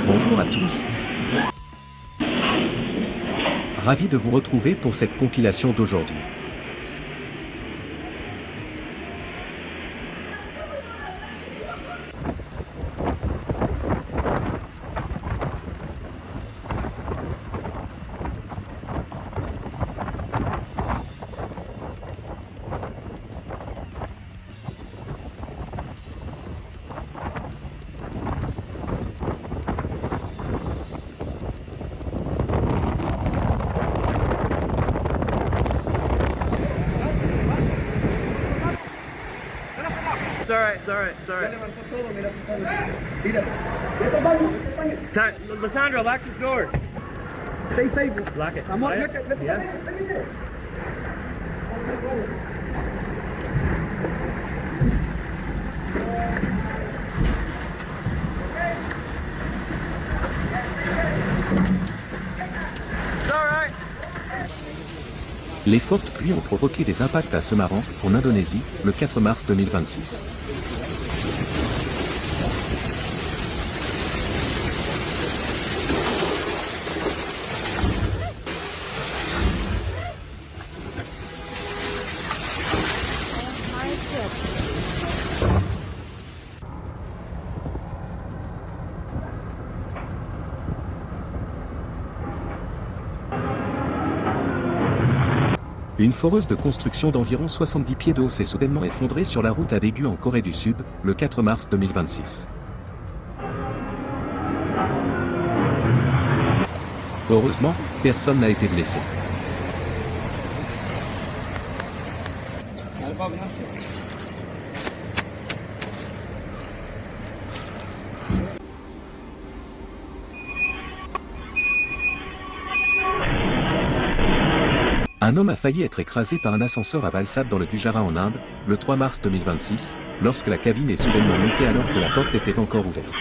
Bonjour à tous. Ravi de vous retrouver pour cette compilation d'aujourd'hui. It's alright, it's alright, it's alright. Lysandro, lock this door. Stay safe. Lock it. I'm on. Lock Look it. at. Yeah. It's alright. Les fortes pluies ont provoqué des impacts à Semarang, en Indonésie, le 4 mars 2026. Une foreuse de construction d'environ 70 pieds d'eau s'est soudainement effondrée sur la route à Daegu en Corée du Sud, le 4 mars 2026. Heureusement, personne n'a été blessé. Un homme a failli être écrasé par un ascenseur à Valsad dans le Gujarat en Inde, le 3 mars 2026, lorsque la cabine est soudainement montée alors que la porte était encore ouverte.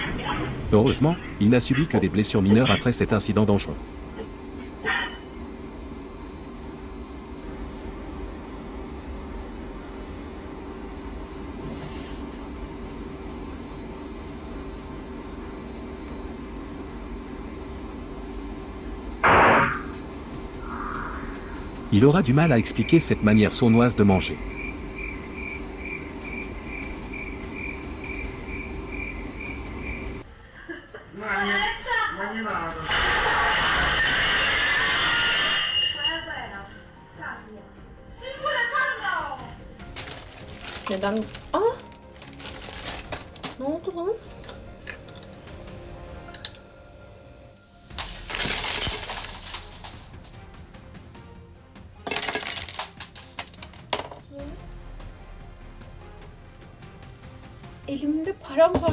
Heureusement, il n'a subi que des blessures mineures après cet incident dangereux. Il aura du mal à expliquer cette manière sournoise de manger. 그냥 너도 elimde param var.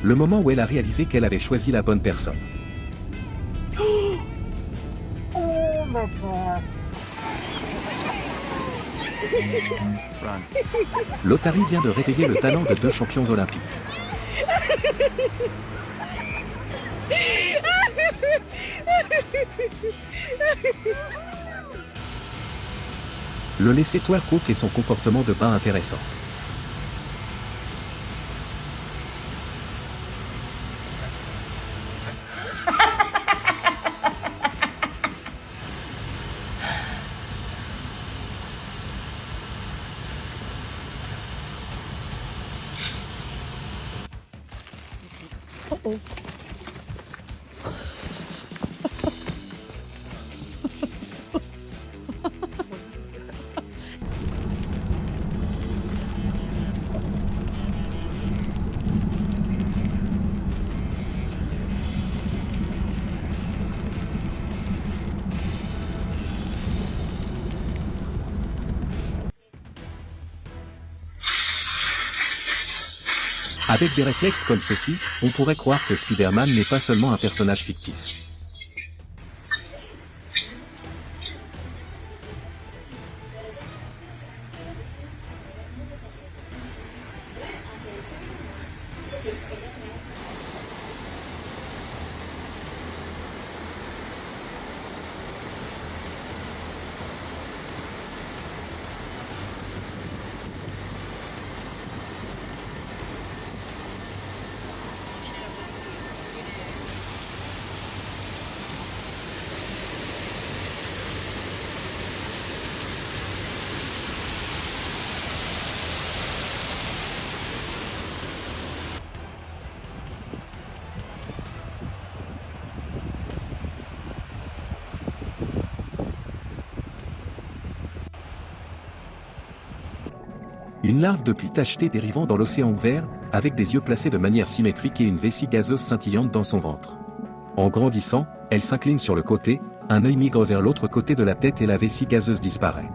Le moment où elle a réalisé qu'elle avait choisi la bonne personne. L'Otari vient de réveiller le talent de 2 champions olympiques. Le laisser twerk et son comportement de bain intéressant. Avec des réflexes comme ceci, on pourrait croire que Spider-Man n'est pas seulement un personnage fictif. Une larve de pie tachetée dérivant dans l'océan ouvert, avec des yeux placés de manière symétrique et une vessie gazeuse scintillante dans son ventre. En grandissant, elle s'incline sur le côté, un œil migre vers l'autre côté de la tête et la vessie gazeuse disparaît.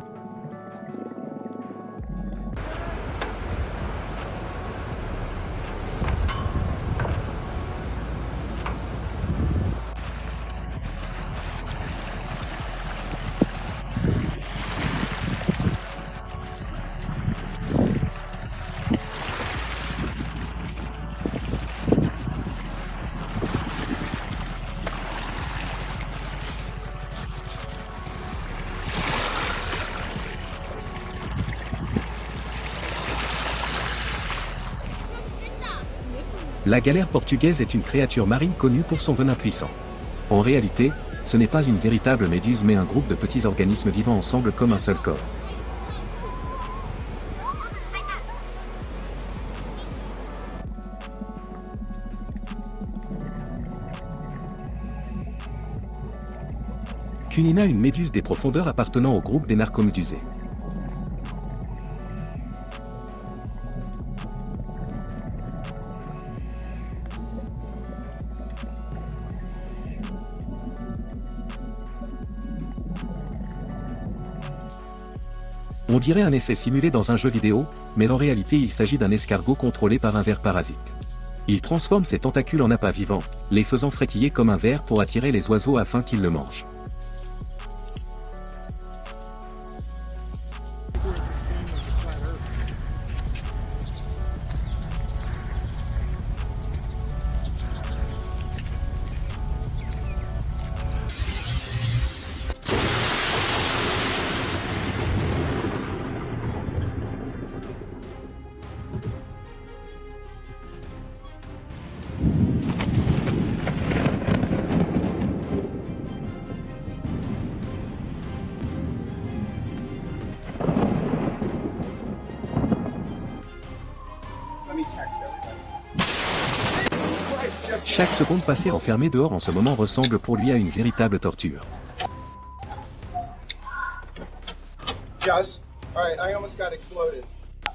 La galère portugaise est une créature marine connue pour son venin puissant. En réalité, ce n'est pas une véritable méduse mais un groupe de petits organismes vivant ensemble comme un seul corps. Cunina, une méduse des profondeurs appartenant au groupe des narcomédusées. On dirait un effet simulé dans un jeu vidéo, mais en réalité il s'agit d'un escargot contrôlé par un ver parasite. Il transforme ses tentacules en appâts vivants, les faisant frétiller comme un ver pour attirer les oiseaux afin qu'ils le mangent. Chaque seconde passée enfermé dehors en ce moment ressemble pour lui à une véritable torture.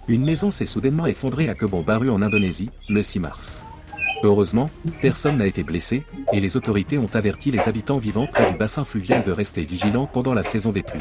Une maison s'est soudainement effondrée à Kebon Baru en Indonésie, le 6 mars. Heureusement, personne n'a été blessé, et les autorités ont averti les habitants vivant près du bassin fluvial de rester vigilants pendant la saison des pluies.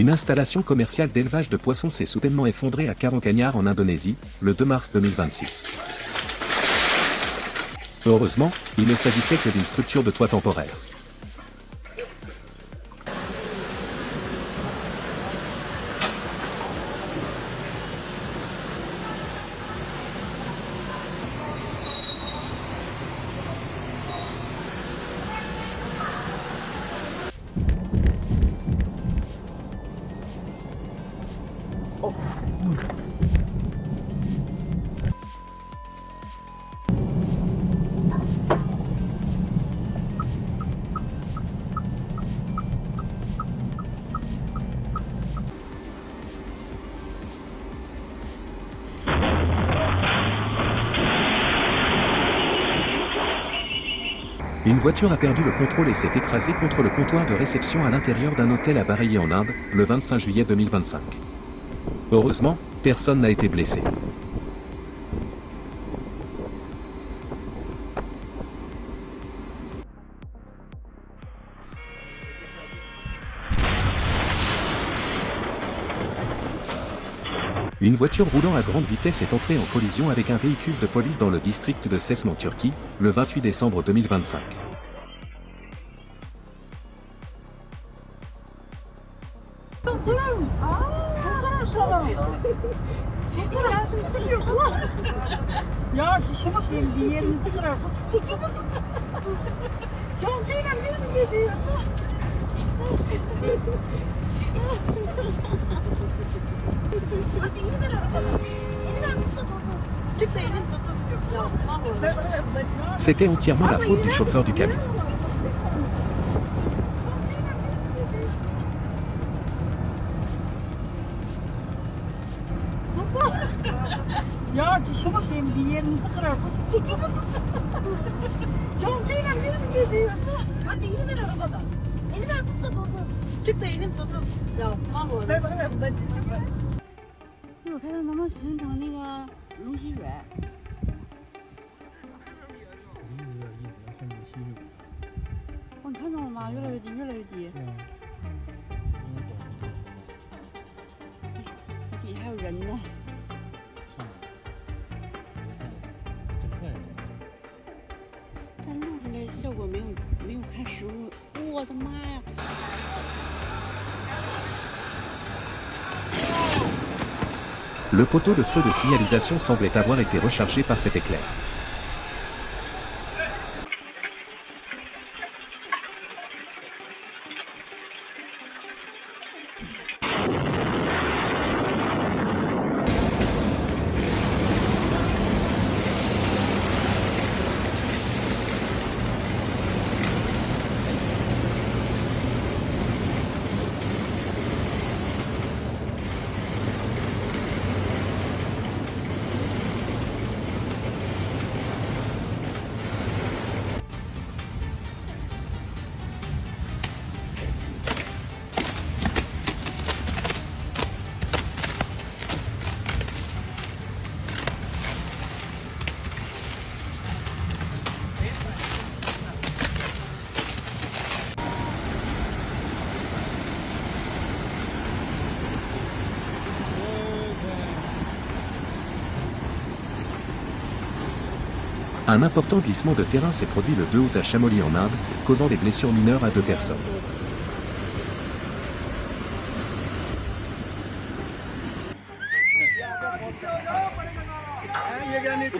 Une installation commerciale d'élevage de poissons s'est soudainement effondrée à Karanganyar en Indonésie, le 2 mars 2026. Heureusement, il ne s'agissait que d'une structure de toit temporaire. Une voiture a perdu le contrôle et s'est écrasée contre le comptoir de réception à l'intérieur d'un hôtel à Bareilly en Inde, le 25 juillet 2025. Heureusement, personne n'a été blessé. Une voiture roulant à grande vitesse est entrée en collision avec un véhicule de police dans le district de Sesme en Turquie, le 28 décembre 2025. Ya şimdi bir yerinizi kırar. Çok değil mi dedi. Hadi yine ver arabadan. Yine ver Mustafa. Çık da elin tutun. C'était entièrement la faute du chauffeur du camion. Ya şimdi bir yerinizi kırar. Çok değil mi dedi. Hadi yine ver arabadan. Yine ver Mustafa. çık da elin tutun。来来来，我再继续来。一会儿开始能不能形成那个龙吸水？哦，你看到了吗？越来越低，越来越低。底下还有人呢。但录出来效果没有看实物。我的妈呀！ Le poteau de feu de signalisation semblait avoir été rechargé par cet éclair. Un important glissement de terrain s'est produit le 2 août à Chamonix en Inde, causant des blessures mineures à 2 personnes.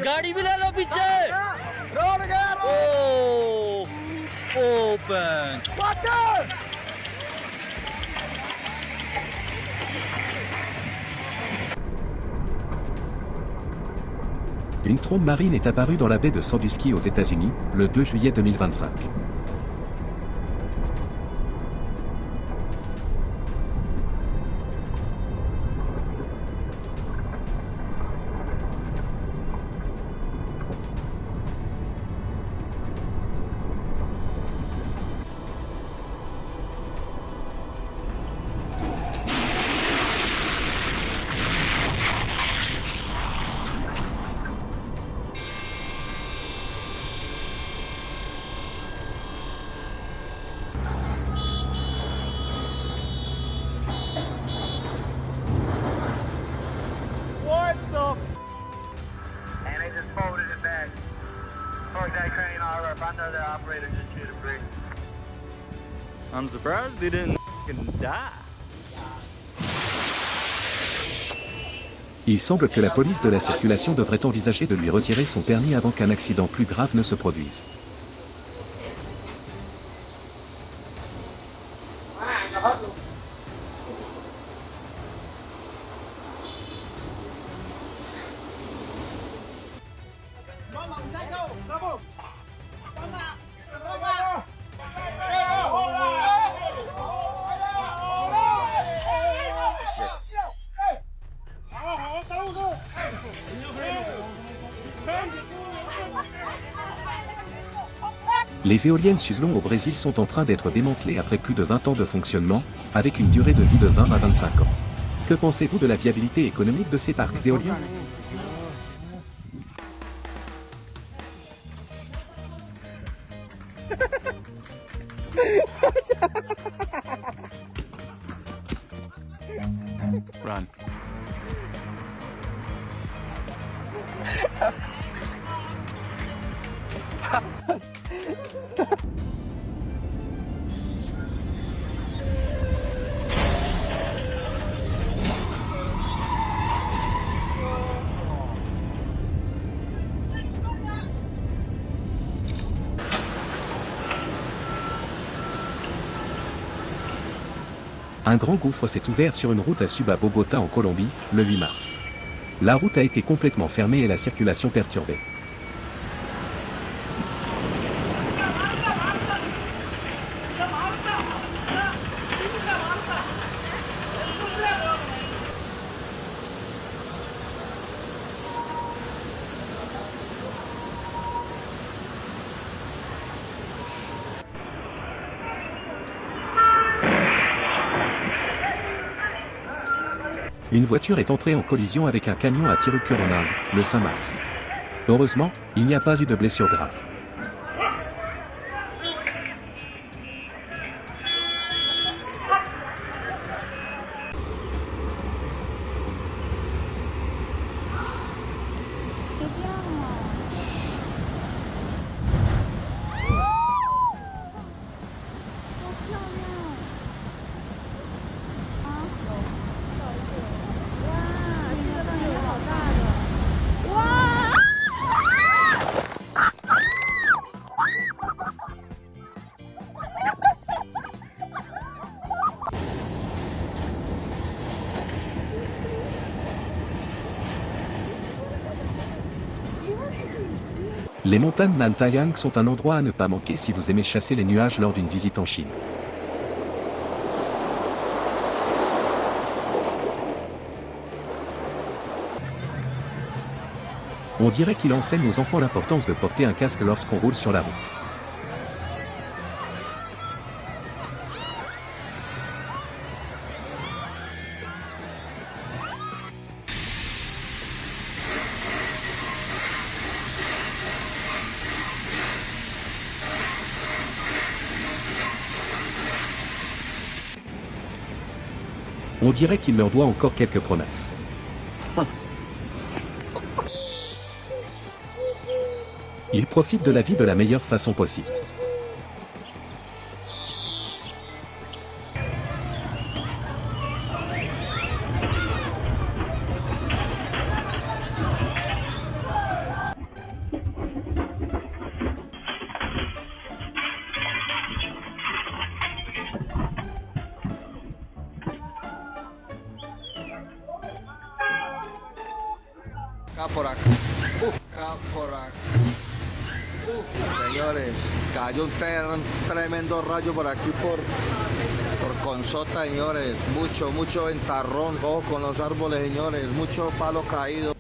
गाड़ी भी ले लो पीछे ओ open Une trombe marine est apparue dans la baie de Sandusky aux États-Unis, le 2 juillet 2025. I'm surprised they didn't die. Il semble que la police de la circulation devrait envisager de lui retirer son permis avant qu'un accident plus grave ne se produise. Les éoliennes Suzlon au Brésil sont en train d'être démantelées après plus de 20 ans de fonctionnement, avec une durée de vie de 20 à 25 ans. Que pensez-vous de la viabilité économique de ces parcs éoliens ? Run. Un grand gouffre s'est ouvert sur une route à Suba Bogota en Colombie, le 8 mars. La route a été complètement fermée et la circulation perturbée. Une voiture est entrée en collision avec un camion à Tirupur en Inde, le 5 mars. Heureusement, il n'y a pas eu de blessures graves. Les montagnes Nantayang sont un endroit à ne pas manquer si vous aimez chasser les nuages lors d'une visite en Chine. On dirait qu'il enseigne aux enfants l'importance de porter un casque lorsqu'on roule sur la route. On dirait qu'il leur doit encore quelques promesses. Ils profitent de la vie de la meilleure façon possible. Caporac. Caporac. Señores, cayó un tremendo rayo por aquí por Consota, señores. Mucho ventarrón. Ojo con los árboles, señores. Mucho palo caído.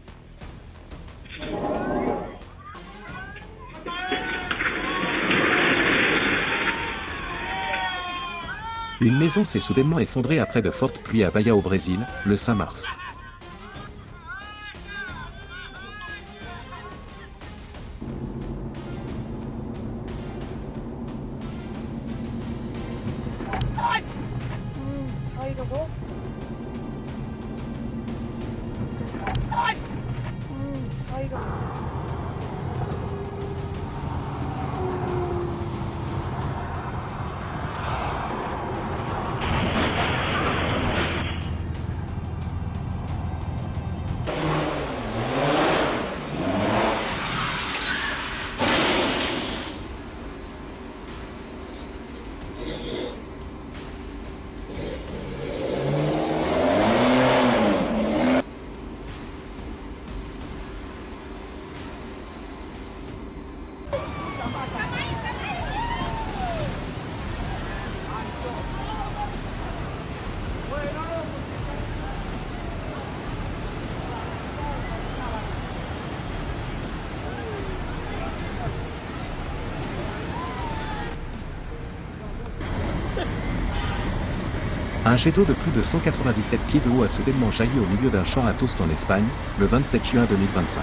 Une maison s'est soudainement effondrée après de fortes pluies à Bahia au Brésil, le 5 mars. Un jet d'eau de plus de 197 pieds de haut a soudainement jailli au milieu d'un champ à Tost en Espagne, le 27 juin 2025.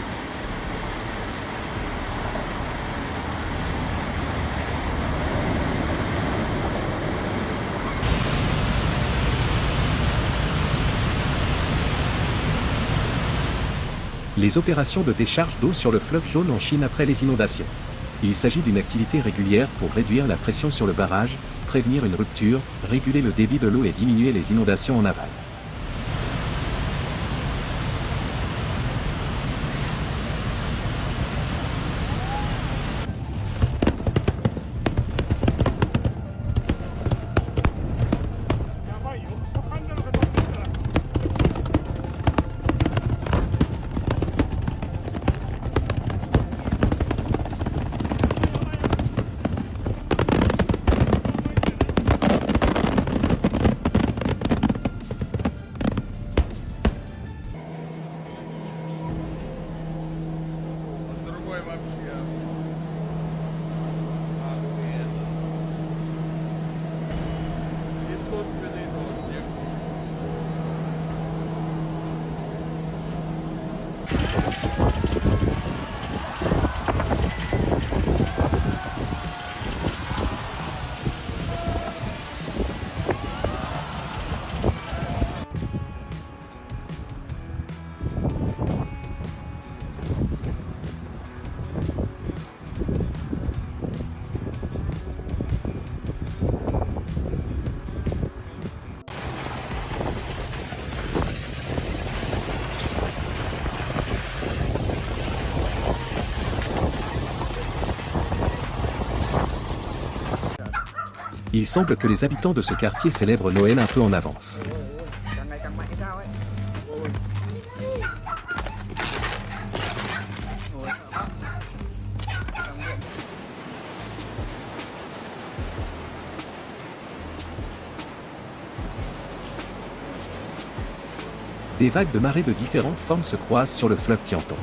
Les opérations de décharge d'eau sur le fleuve jaune en Chine après les inondations. Il s'agit d'une activité régulière pour réduire la pression sur le barrage, prévenir une rupture, réguler le débit de l'eau et diminuer les inondations en aval. Il semble que les habitants de ce quartier célèbrent Noël un peu en avance. Des vagues de marées de différentes formes se croisent sur le fleuve Kiantan.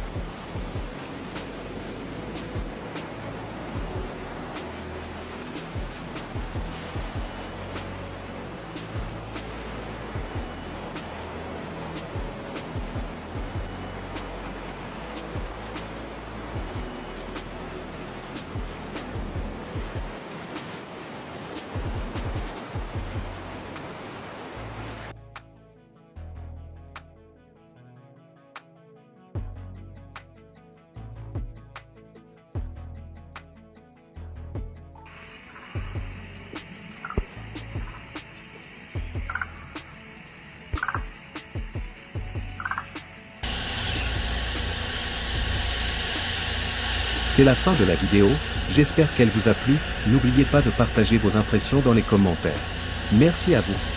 C'est la fin de la vidéo, j'espère qu'elle vous a plu, n'oubliez pas de partager vos impressions dans les commentaires. Merci à vous.